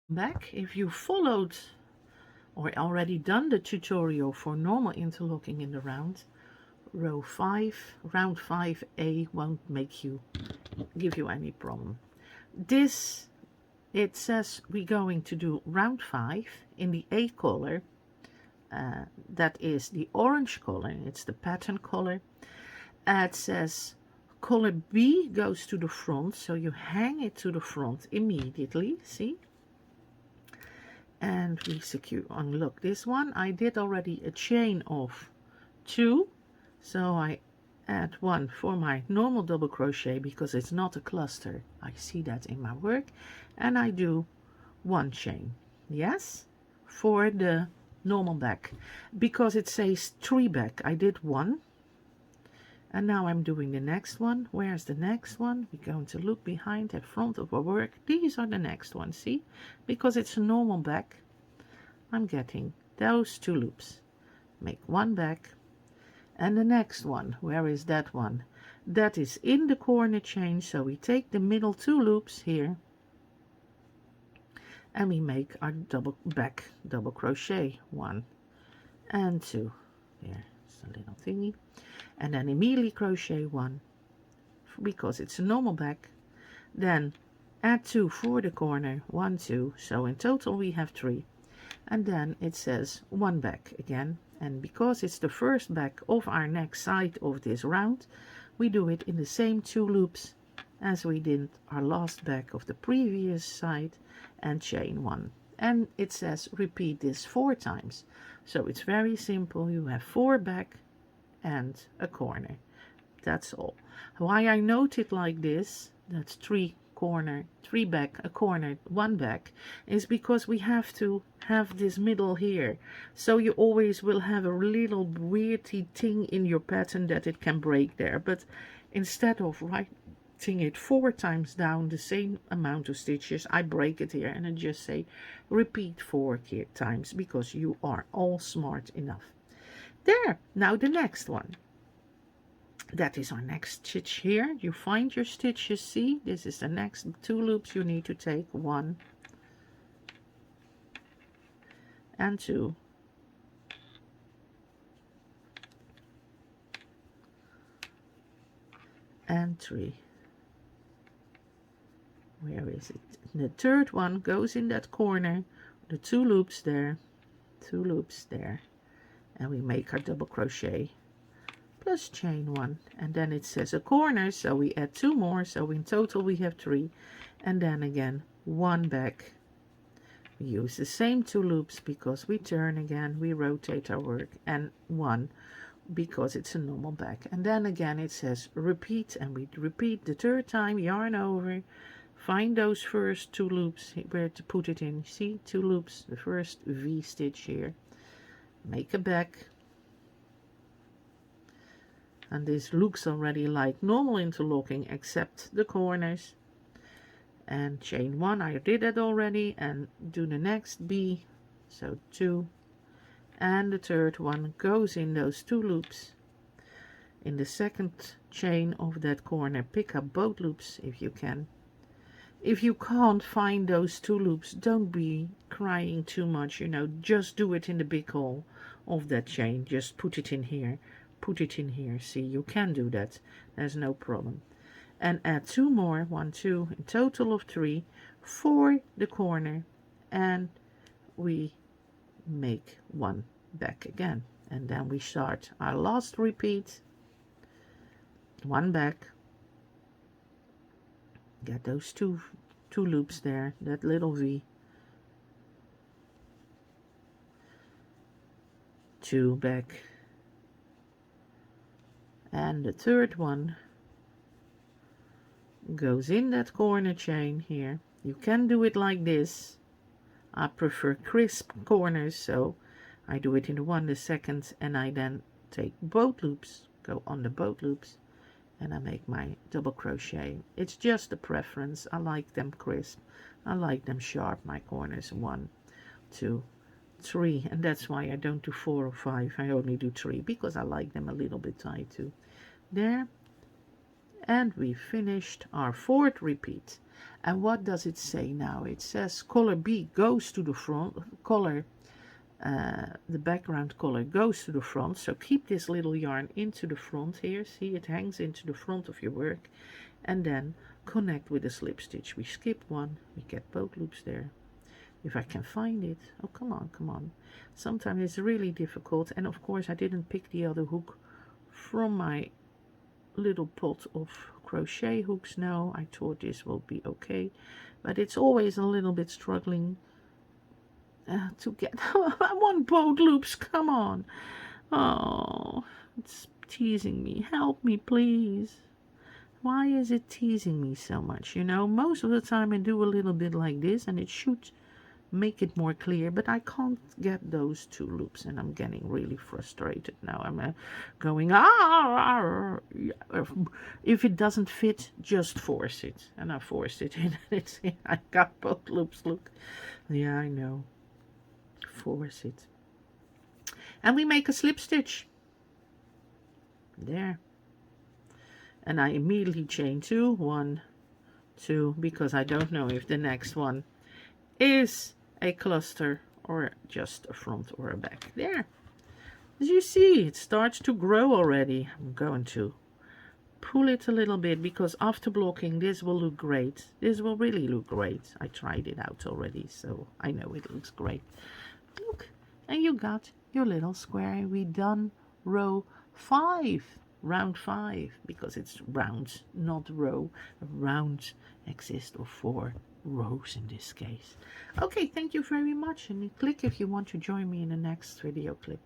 Back. If you followed or already done the tutorial for normal interlocking in the round, round 5A won't give you any problem. This, it says we're going to do round 5 in the A color. That is the orange color, it's the pattern color. It says color B goes to the front, so you hang it to the front immediately, see? And we unlock this one. I did already a chain of 2, so I add 1 for my normal double crochet because it's not a cluster. I see that in my work, and I do 1 chain, yes, for the normal back. Because it says 3 back, I did 1, and now I'm doing the next one. Where's the next one? We're going to look behind the front of our work. These are the next ones, see? Because it's a normal back, I'm getting those 2 loops. Make 1 back, and the next one, where is that one? That is in the corner chain, so we take the middle 2 loops here, and we make our double crochet 1 and 2. There's a little thingy, and then immediately crochet 1 because it's a normal back. Then add 2 for the corner, 1, 2, so in total we have 3. And then it says 1 back again, and because it's the first back of our next side of this round, we do it in the same 2 loops as we did our last back of the previous side, and chain 1. And it says repeat this 4 times. So it's very simple. You have 4 back and a corner. That's all. Why I note it like this, that's 3 corner, 3 back, a corner, 1 back, is because we have to have this middle here. So you always will have a little weirdy thing in your pattern that it can break there. But instead of writing it 4 times down the same amount of stitches, I break it here and I just say repeat 4 times because you are all smart enough. There, now the next one. That is our next stitch here. You find your stitches, see? This is the next 2 loops you need to take. 1 and 2. And 3. Where is it? The third one goes in that corner. The 2 loops there. 2 loops there. And we make our double crochet plus chain 1, and then it says a corner, so we add 2 more, so in total we have 3, and then again 1 back. We use the same 2 loops because we turn again, we rotate our work, and 1 because it's a normal back, and then again it says repeat, and we repeat the 3rd time, yarn over, find those first 2 loops where to put it in. See, 2 loops, the first V stitch here, make a back. And this looks already like normal interlocking except the corners. And chain 1, I did that already, and do the next B, so 2, and the 3rd one goes in those 2 loops. In the 2nd chain of that corner, pick up both loops if you can. If you can't find those 2 loops, don't be crying too much, you know, just do it in the big hole of that chain, just put it in here. Put it in here, see, you can do that, there's no problem. And add 2 more, 1, 2, in total of 3 for the corner, and we make 1 back again, and then we start our last repeat. 1 back, get those two loops there, that little V, 2 back, and the 3rd one goes in that corner chain here. You can do it like this. I prefer crisp corners, so I do it in the 1, the 2nd, and I then take both loops, go on the both loops, and I make my double crochet. It's just a preference. I like them crisp, I like them sharp, my corners. 1, 2, 3, and that's why I don't do 4 or 5. I only do 3 because I like them a little bit tight too. There, and we finished our 4th repeat. And what does it say now? It says color B goes to the front, color, the background color goes to the front. So keep this little yarn into the front here. See, it hangs into the front of your work. And then connect with a slip stitch. We skip one, we get both loops there. If I can find it. Oh, come on, come on. Sometimes it's really difficult. And of course I didn't pick the other hook from my little pot of crochet hooks. No, I thought this will be okay, but it's always a little bit struggling to get. I want both loops, come on. Oh, it's teasing me. Help me, please. Why is it teasing me so much? You know, most of the time I do a little bit like this and it should make it more clear, but I can't get those two loops and I'm getting really frustrated now. I'm going, if it doesn't fit, just force it. And I forced it in and it's in. I got both loops, look. Yeah, I know. Force it. And we make a slip stitch. There. And I immediately chain 2, 1, 2, because I don't know if the next one is a cluster or just a front or a back. There. As you see, it starts to grow already. I'm going to pull it a little bit because after blocking this will look great. This will really look great. I tried it out already, so I know it looks great. Look, and you got your little square. We done row 5. Round 5, because it's round, not row. Rounds exist of 4 rows in this case. Okay, thank you very much, and click if you want to join me in the next video clip.